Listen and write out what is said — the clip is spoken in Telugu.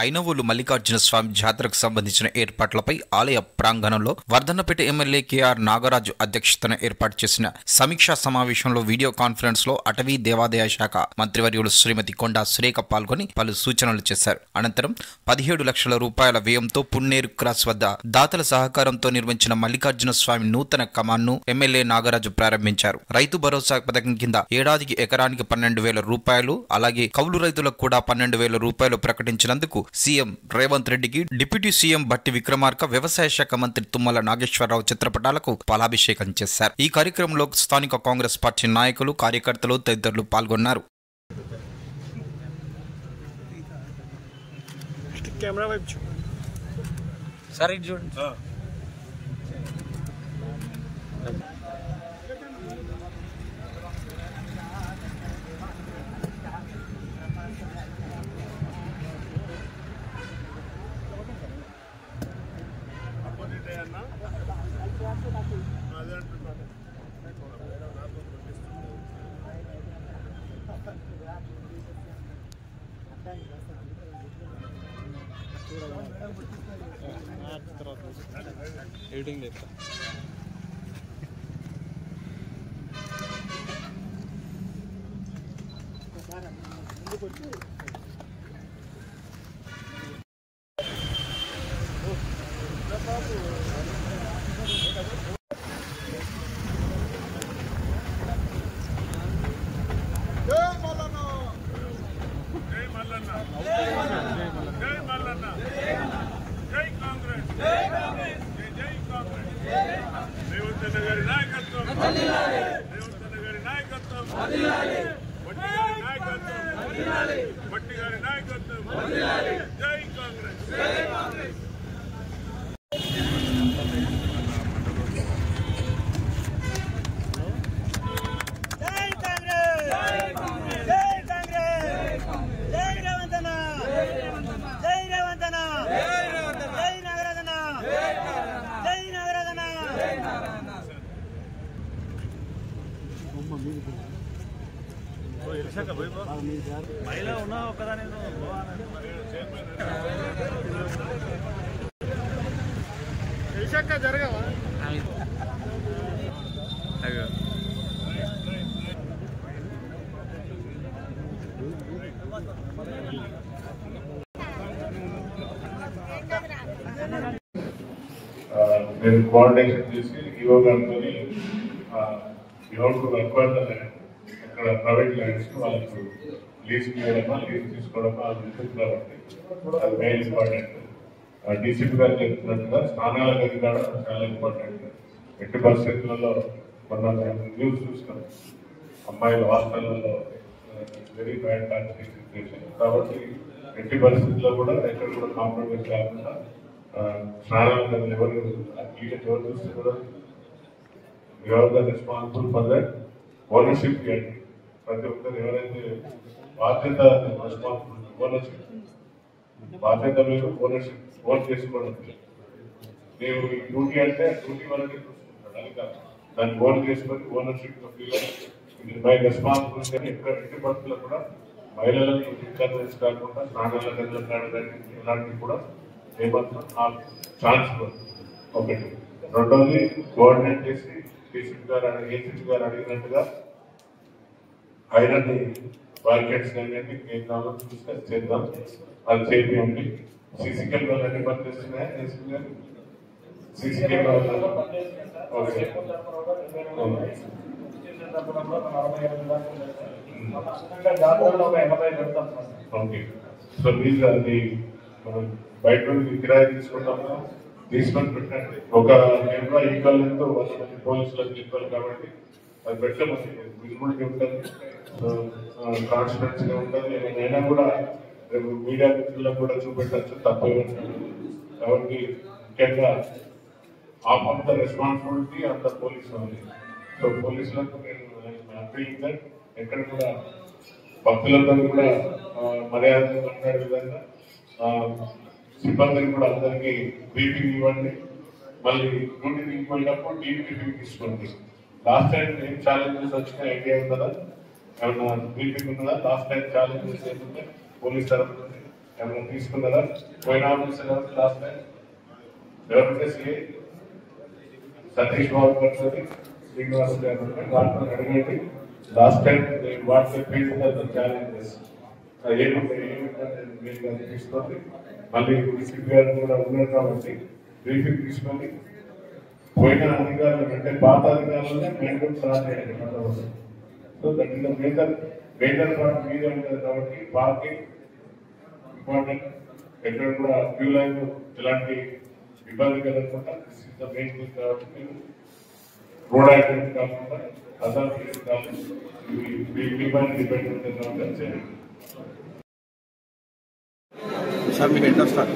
ఐనవోలు మల్లికార్జున స్వామి జాతరకు సంబంధించిన ఏర్పాట్లపై ఆలయ ప్రాంగణంలో వర్ధన్నపేట ఎమ్మెల్యే కేఆర్ నాగరాజు అధ్యక్షతన ఏర్పాటు చేసిన సమీక్షా సమావేశంలో వీడియో కాన్ఫరెన్స్ లో అటవీ దేవాదాయ శాఖ మంత్రివర్యులు శ్రీమతి కొండా సురేఖ పాల్గొని పలు సూచనలు చేశారు. అనంతరం 17 లక్షల రూపాయల వ్యయంతో పున్నేరు క్రాస్ వద్ద దాతల సహకారంతో నిర్మించిన మల్లికార్జున స్వామి నూతన కమాన్ను ఎమ్మెల్యే నాగరాజు ప్రారంభించారు. రైతు భరోసా పథకం కింద ఏడాదికి ఎకరానికి 12,000 రూపాయలు, అలాగే కౌలు రైతులకు కూడా 12,000 రూపాయలు ప్రకటించినందుకు సీఎం రేవంత్ రెడ్డికి డిప్యూటీ సీఎం బట్టి విక్రమార్క, వ్యవసాయ శాఖ మంత్రి తుమ్మల నాగేశ్వరరావు చిత్రపటాలకు పాలాభిషేకం చేశారు. ఈ కార్యక్రమంలో స్థానిక కాంగ్రెస్ పార్టీ నాయకులు, కార్యకర్తలు తదితరులు పాల్గొన్నారు. ఎడిటింగ్ చేస్తా. మహిళ ఉన్నా ఒకదాని జరగవా నేను కోఆర్డినేషన్ చేసి ఈవో గారితో అక్కడ ప్రైవేట్ ల్యాండ్స్ వాళ్ళకు లీజ్ ఇవ్వడమా, లీజ్ తీసుకోవడమా అది ఉంటుంది కాబట్టి అది మెయిన్ ఇంపార్టెంట్. డీసీపీ గారు చెప్తున్నట్టుగా స్నానాల గది కూడా చాలా ఇంపార్టెంట్. ఎట్టి పరిస్థితులలో మొన్న న్యూస్ చూస్తాం, అమ్మాయిల హాస్టల్లో వెరీ బ్యాడ్ టార్చరింగ్ సిచ్యువేషన్. కాబట్టి ఎట్టి పరిస్థితుల్లో కూడా ఎక్కడ కూడా కాంప్రమైజ్ కాకుండా స్నానాల గదులు ఎవరు చూస్తే కూడా రెస్పాన్సిబుల్ ఫర్ దట్ ఓనర్షిప్ చేయండి. ప్రతి ఒక్కరు ఎవరైతే బాధ్యత రెస్పాన్సిబిలిటీ ఓనర్షిప్ బాధ్యత మీరు ఓనర్షిప్ ఓన్ చేసుకోవడం. ನೀವು ఈ డ్యూటీ అంటే డ్యూటీ వరకే చూసుకుంటాడు, అది కాదు దాన్ని ఓన్ చేసుకొని ఓనర్షిప్ ఇది మై రెస్పాన్సిబిలిటీ అని ఎక్కడ ఎట్టి పరిస్థితుల్లో కూడా మహిళలకు ఇన్కన్వీనియన్స్ కాకుండా స్నానాల గదులు ఇలాంటివి కూడా ఏమాత్రం ఆ ఛాన్స్ ఒకటి. రెండోది కోఆర్డినేట్ చేసి ఏసీపీ గారు అడిగినట్టుగా ఐరన్ బార్కెట్స్ అనేది కేంద్రంలో చూస్తే చేద్దాం, అది చేయండి. సీసీ కెమెరాలు అన్ని పనిచేస్తున్నాయి. ఏసీపీ గారు సీసీ కెమెరాలు ఓకే. సో ప్లీజ్ అది మనం బయట నుండి కిరాయి తీసుకుంటాము, తీసుకొని పెట్టండి. ఒక కెమెరా ఈక్వల్ ఎంతో 100 మంది పోలీసులకు ఈక్వల్ కాబట్టి అది పెట్టే విజిబిలిటీ ఉంటుంది, ట్రాన్స్పరెన్సీగా ఉంటుంది. ఏమైనా కూడా రేపు మీడియా మిత్రులకు కూడా చూపెట్టచ్చు, తప్పేమీ. కాబట్టి ముఖ్యంగా of of the responsibility of the police ఉంది. సో పోలీసులకు నేను అప్పీలింగ్ దట్ ఎక్కడ కూడా భక్తులందరూ కూడా మర్యాద మాట్లాడే విధంగా సిబ్బందిని కూడా అందరికీ బ్రీఫింగ్ ఇవ్వండి. మళ్ళీ డ్యూటీ దిగిపోయినప్పుడు టీమ్ బ్రీఫింగ్ తీసుకోండి. లాస్ట్ టైం ఏం ఛాలెంజెస్ వచ్చిన ఐడియా ఉందా? ఏమన్నా బ్రీఫింగ్ ఉన్నదా? లాస్ట్ టైం ఛాలెంజెస్ ఏంటంటే పోలీస్ తరఫు ఏమైనా తీసుకున్నారా? పోయిన ఆఫీసర్ లాస్ట్ టైం ఎవరైతే సిఐ సతీష్ బాబు పడుతుంది శ్రీనివాస్ గారు వాళ్ళతో అడగండి. Last time WhatsApp page challenges మీరు తీసుకోండి. మళ్ళీ డిస్ట్రిక్ట్ గారు కూడా ఉన్నారు కాబట్టి బ్రీఫింగ్ తీసుకొని పోయిన అధికారులు అంటే పాత అధికారులనే మెయింటెన్స్ రాసేయండి. So that is major part మీదే ఉంటుంది కాబట్టి పార్కింగ్ ఇంపార్టెంట్. ఎక్కడ కూడా క్యూ లైన్ ఇలాంటి ఇబ్బంది కలగకుండా this is the main thing కాబట్టి మీరు రోడ్ యాక్సిడెంట్ కాకుండా అదర్ కాకుండా మీ పైన డిపెండ్ ఉంటుంది కాబట్టి చేయండి. సార్ మీకు ఎట్లా స్టార్ట్